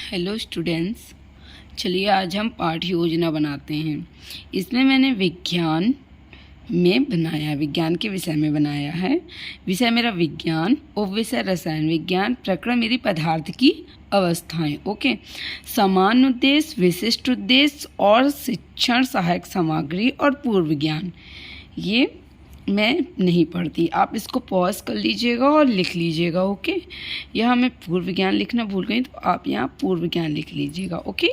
Hello students, चलिए आज हम पाठ योजना बनाते हैं। इसमें मैंने विज्ञान के विषय में बनाया है। विषय मेरा विज्ञान, उपविषय रसायन विज्ञान, प्रकरण मेरी पदार्थ की अवस्थाएं। ओके। समान उद्देश्य, विशिष्ट उद्देश्य और शिक्षण सहायक सामग्री और पूर्व ज्ञान। ये मैं नहीं पढ़ती, आप इसको पॉज कर लीजिएगा और लिख लीजिएगा। ओके। यहाँ मैं पूर्व ज्ञान लिखना भूल गई, तो आप यहाँ पूर्व ज्ञान लिख लीजिएगा। ओके।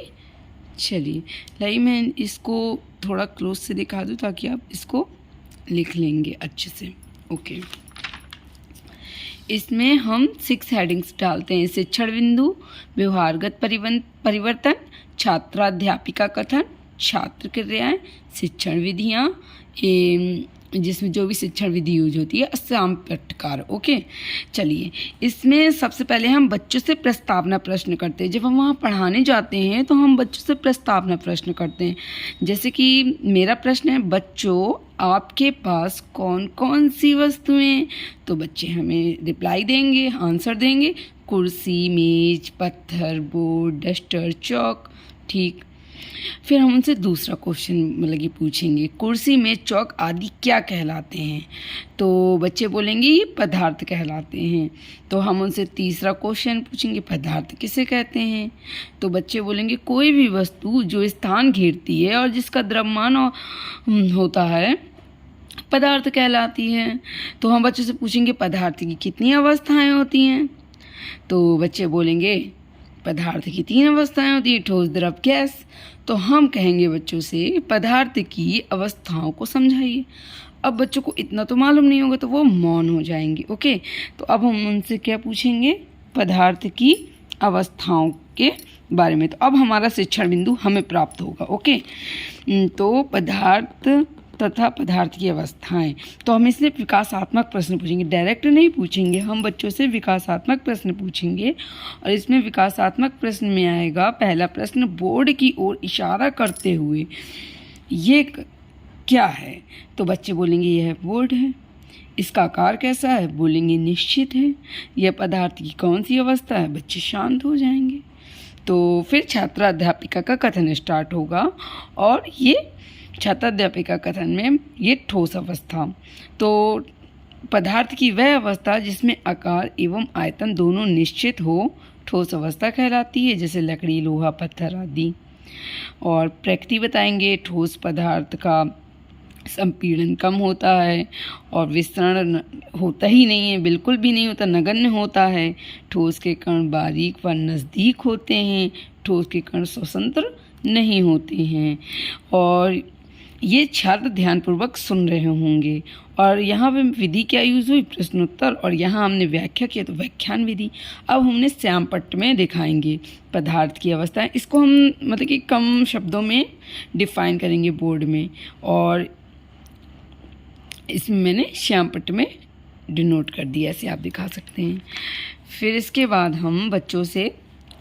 चलिए, लाइए मैं इसको थोड़ा क्लोज से दिखा दूँ ताकि आप इसको लिख लेंगे अच्छे से। ओके। इसमें हम 6 हेडिंग्स डालते हैं। शिक्षण बिंदु, व्यवहारगत परिवर्तन, छात्राध्यापिका कथन, छात्र क्रियाएं, शिक्षण विधियाँ, जिसमें जो भी शिक्षण विधि यूज होती है, असम पटकार। ओके। चलिए, इसमें सबसे पहले हम बच्चों से प्रस्तावना प्रश्न करते हैं। जब हम वहाँ पढ़ाने जाते हैं तो हम बच्चों से प्रस्तावना प्रश्न करते हैं। जैसे कि मेरा प्रश्न है, बच्चों आपके पास कौन कौन सी वस्तुएं? तो बच्चे हमें रिप्लाई देंगे, आंसर देंगे, कुर्सी, मेज, पत्थर, बोर्ड, डस्टर, चौक। ठीक। फिर हम उनसे दूसरा क्वेश्चन मतलब कि पूछेंगे, कुर्सी, मेज, चौक आदि क्या कहलाते हैं? तो बच्चे बोलेंगे ये पदार्थ कहलाते हैं। तो हम उनसे तीसरा क्वेश्चन पूछेंगे, पदार्थ किसे कहते हैं? तो बच्चे बोलेंगे कोई भी वस्तु जो स्थान घेरती है और जिसका द्रव्यमान होता है पदार्थ कहलाती है। तो हम बच्चों से पूछेंगे पदार्थ की कितनी अवस्थाएं होती हैं? तो बच्चे बोलेंगे पदार्थ की 3 अवस्थाएं होती हैं, ठोस, द्रव, गैस। तो हम कहेंगे बच्चों से पदार्थ की अवस्थाओं को समझाइए। अब बच्चों को इतना तो मालूम नहीं होगा तो वो मौन हो जाएंगे। ओके। तो अब हम उनसे क्या पूछेंगे? पदार्थ की अवस्थाओं के बारे में। तो अब हमारा शिक्षण बिंदु हमें प्राप्त होगा। ओके। तो पदार्थ तथा पदार्थ की अवस्थाएं। तो हम इसमें विकासात्मक प्रश्न पूछेंगे, डायरेक्ट नहीं पूछेंगे, हम बच्चों से विकासात्मक प्रश्न पूछेंगे। और इसमें विकासात्मक प्रश्न में आएगा पहला प्रश्न, बोर्ड की ओर इशारा करते हुए ये क्या है? तो बच्चे बोलेंगे यह बोर्ड है। इसका आकार कैसा है? बोलेंगे निश्चित है। यह पदार्थ की कौन सी अवस्था है? बच्चे शांत हो जाएंगे। तो फिर छात्राध्यापिका का कथन स्टार्ट होगा और ये छात्राध्यापिका कथन में ये ठोस अवस्था। तो पदार्थ की वह अवस्था जिसमें आकार एवं आयतन दोनों निश्चित हो ठोस अवस्था कहलाती है, जैसे लकड़ी, लोहा, पत्थर आदि। और प्रकृति बताएंगे, ठोस पदार्थ का संपीड़न कम होता है और विस्तरण होता ही नहीं है, बिल्कुल भी नहीं होता, नगण्य होता है। ठोस के कण बारीक व नज़दीक होते हैं, ठोस के कण स्वतंत्र नहीं होते हैं। और ये छात्र ध्यानपूर्वक सुन रहे होंगे। और यहाँ पे विधि क्या यूज़ हुई? प्रश्नोत्तर। और यहाँ हमने व्याख्या किया तो व्याख्यान विधि। अब हमने श्यामपट्ट में दिखाएंगे पदार्थ की अवस्था। इसको हम मतलब कि कम शब्दों में डिफाइन करेंगे बोर्ड में, और इसमें मैंने श्यामपट्ट में डिनोट कर दिया, ऐसे आप दिखा सकते हैं। फिर इसके बाद हम बच्चों से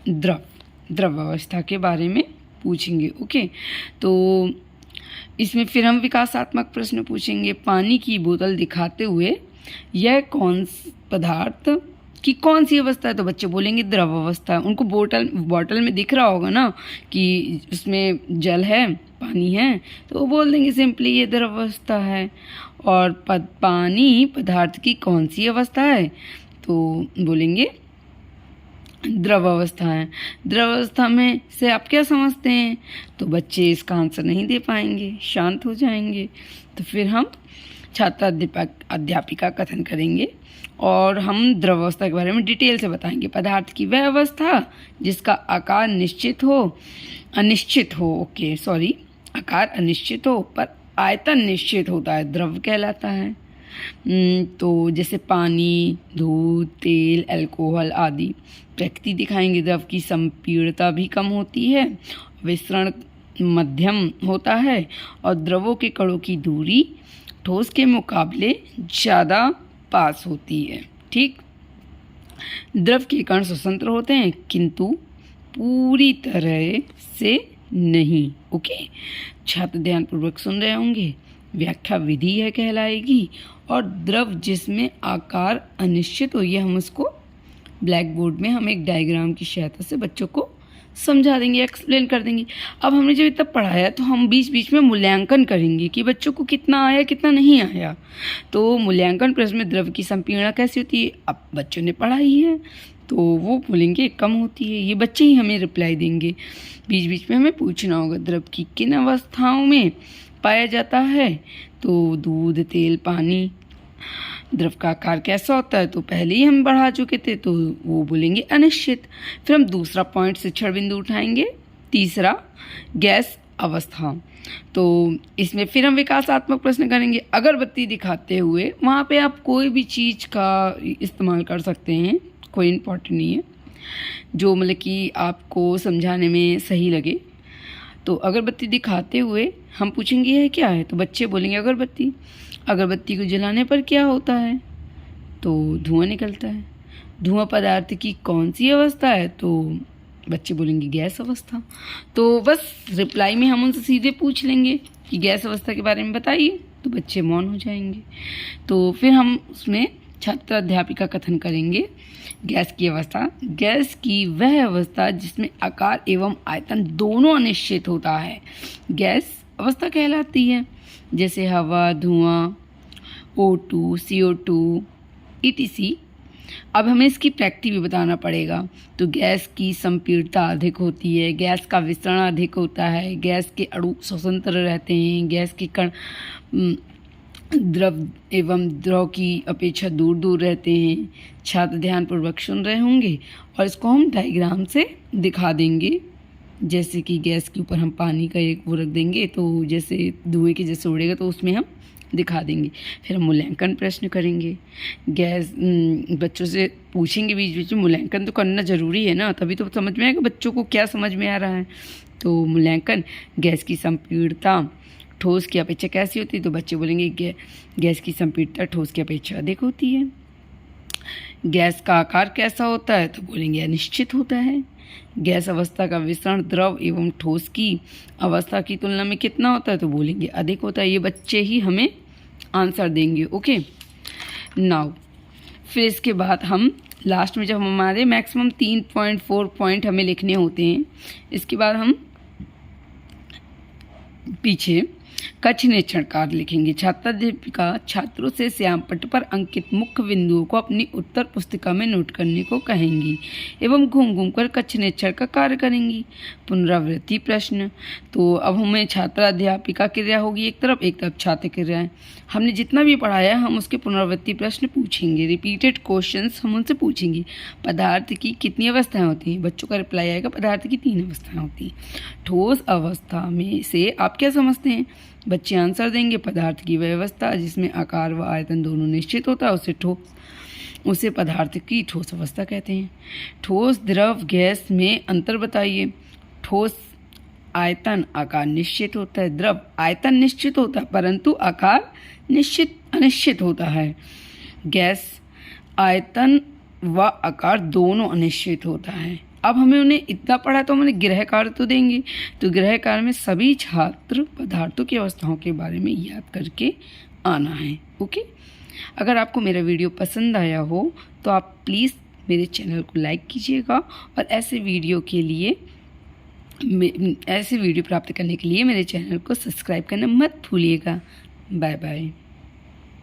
द्रव अवस्था के बारे में पूछेंगे। ओके। तो इसमें फिर हम विकासात्मक प्रश्न पूछेंगे, पानी की बोतल दिखाते हुए यह कौन पदार्थ की कौन सी अवस्था है? तो बच्चे बोलेंगे द्रव अवस्था है। उनको बॉटल में दिख रहा होगा ना कि उसमें जल है, पानी है, तो वो बोल देंगे सिंपली ये द्रव अवस्था है। और पानी पदार्थ की कौन सी अवस्था है? तो बोलेंगे द्रव अवस्था है। द्रव अवस्था में से आप क्या समझते हैं? तो बच्चे इसका आंसर नहीं दे पाएंगे, शांत हो जाएंगे। तो फिर हम अध्यापिका कथन करेंगे और हम द्रव अवस्था के बारे में डिटेल से बताएंगे। पदार्थ की वह अवस्था जिसका आकार अनिश्चित हो। ओके, सॉरी, आकार अनिश्चित हो पर आयतन निश्चित होता है, द्रव कहलाता है। तो जैसे पानी, दूध, तेल, अल्कोहल आदि। प्रकृति दिखाएंगे, द्रव की संपीड़ता भी कम होती है, विस्तरण मध्यम होता है और द्रवों के कणों की दूरी ठोस के मुकाबले ज़्यादा पास होती है। ठीक। द्रव के कण स्वतंत्र होते हैं किंतु पूरी तरह से नहीं। ओके। छात्र ध्यानपूर्वक सुन रहे होंगे। व्याख्या विधि है कहलाएगी। और द्रव जिसमें आकार अनिश्चित हो, ये हम उसको ब्लैक बोर्ड में हम एक डायग्राम की सहायता से बच्चों को समझा देंगे, एक्सप्लेन कर देंगे। अब हमने जब इतना पढ़ाया तो हम बीच बीच में मूल्यांकन करेंगे कि बच्चों को कितना आया कितना नहीं आया। तो मूल्यांकन प्रश्न में द्रव की संपीड़ना कैसी होती है, अब बच्चों ने पढ़ा ही है तो वो बोलेंगे कम होती है, ये बच्चे ही हमें रिप्लाई देंगे। बीच बीच में हमें पूछना होगा द्रव की किन अवस्थाओं में पाया जाता है, तो दूध, तेल, पानी। द्रव का आकार कैसा होता है, तो पहले ही हम बढ़ा चुके थे तो वो बोलेंगे अनिश्चित। फिर हम दूसरा पॉइंट शिक्षण बिंदु उठाएंगे, तीसरा गैस अवस्था। तो इसमें फिर हम विकासात्मक प्रश्न करेंगे। अगरबत्ती दिखाते हुए वहाँ पे आप कोई भी चीज़ का इस्तेमाल कर सकते हैं, कोई इम्पोर्टेंट नहीं है, जो मतलब कि आपको समझाने में सही लगे। तो अगरबत्ती दिखाते हुए हम पूछेंगे यह क्या है, तो बच्चे बोलेंगे अगरबत्ती। अगरबत्ती को जलाने पर क्या होता है, तो धुआं निकलता है। धुआं पदार्थ की कौन सी अवस्था है, तो बच्चे बोलेंगे गैस अवस्था। तो बस रिप्लाई में हम उनसे सीधे पूछ लेंगे कि गैस अवस्था के बारे में बताइए, तो बच्चे मौन हो जाएंगे। तो फिर हम उसमें छात्र अध्यापिका कथन करेंगे। गैस की अवस्था, गैस की वह अवस्था जिसमें आकार एवं आयतन दोनों अनिश्चित होता है, गैस अवस्था कहलाती है। जैसे हवा, धुआं, O2, CO2 ETC। अब हमें इसकी प्रैक्टिस भी बताना पड़ेगा। तो गैस की संपीड़ितता अधिक होती है, गैस का विसरण अधिक होता है, गैस के अणु स्वतंत्र रहते हैं, गैस के कण द्रव एवं द्रव की अपेक्षा दूर दूर रहते हैं। छात्र ध्यानपूर्वक सुन रहे होंगे और इसको हम डायग्राम से दिखा देंगे। जैसे कि गैस के ऊपर हम पानी का एक वो रख देंगे, तो जैसे धुएं के जैसे उड़ेगा तो उसमें हम दिखा देंगे। फिर हम मूल्यांकन प्रश्न करेंगे। गैस बच्चों से पूछेंगे बीच बीच में, मूल्यांकन तो करना ज़रूरी है ना, तभी तो समझ में आएगा बच्चों को क्या समझ में आ रहा है। तो मूल्यांकन, गैस की संपीड़ितता ठोस की अपेक्षा कैसी होती है, तो बच्चे बोलेंगे गैस की संपीड़ितता ठोस की अपेक्षा अधिक होती है। गैस का आकार कैसा होता है, तो बोलेंगे अनिश्चित होता है। गैस अवस्था का विसरण द्रव एवं ठोस की अवस्था की तुलना में कितना होता है, तो बोलेंगे अधिक होता है। ये बच्चे ही हमें आंसर देंगे। ओके नाउ फिर इसके बाद हम लास्ट में जब हमारे मैक्सिमम 3.4 पॉइंट हमें लिखने होते हैं, इसके बाद हम पीछे कक्ष निरीक्षण कार्य लिखेंगे। छात्राध्यापिका छात्रों से श्यामपट्ट पर अंकित मुख्य बिंदुओं को अपनी उत्तर पुस्तिका में नोट करने को कहेंगी एवं घूम घूम कर कक्ष निरीक्षण का कार्य करेंगी। पुनरावृत्ति प्रश्न, तो अब हमें छात्राध्यापिका क्रिया होगी एक तरफ छात्र क्रिया है। हमने जितना भी पढ़ाया हम उसके पुनरावृत्ति प्रश्न पूछेंगे, रिपीटेड क्वेश्चंस हम उनसे पूछेंगे। पदार्थ की कितनी अवस्थाएं होती हैं, बच्चों का रिप्लाई आएगा पदार्थ की 3 अवस्थाएं होती हैं। ठोस अवस्था में से आप क्या समझते हैं, बच्चे आंसर देंगे पदार्थ की वह अवस्था जिसमें आकार व आयतन दोनों निश्चित होता है, उसे पदार्थ की ठोस अवस्था कहते हैं। ठोस, द्रव, गैस में अंतर बताइए। ठोस आयतन आकार निश्चित होता है, द्रव आयतन निश्चित होता है परंतु आकार अनिश्चित होता है। गैस आयतन व आकार दोनों अनिश्चित होता है। अब हमें उन्हें इतना पढ़ा तो हमें गृह कार्य तो देंगे, तो गृह कार्य में सभी छात्र पदार्थों की अवस्थाओं के बारे में याद करके आना है। ओके, अगर आपको मेरा वीडियो पसंद आया हो तो आप प्लीज़ मेरे चैनल को लाइक कीजिएगा और ऐसे वीडियो प्राप्त करने के लिए मेरे चैनल को सब्सक्राइब करना मत भूलिएगा। Bye bye.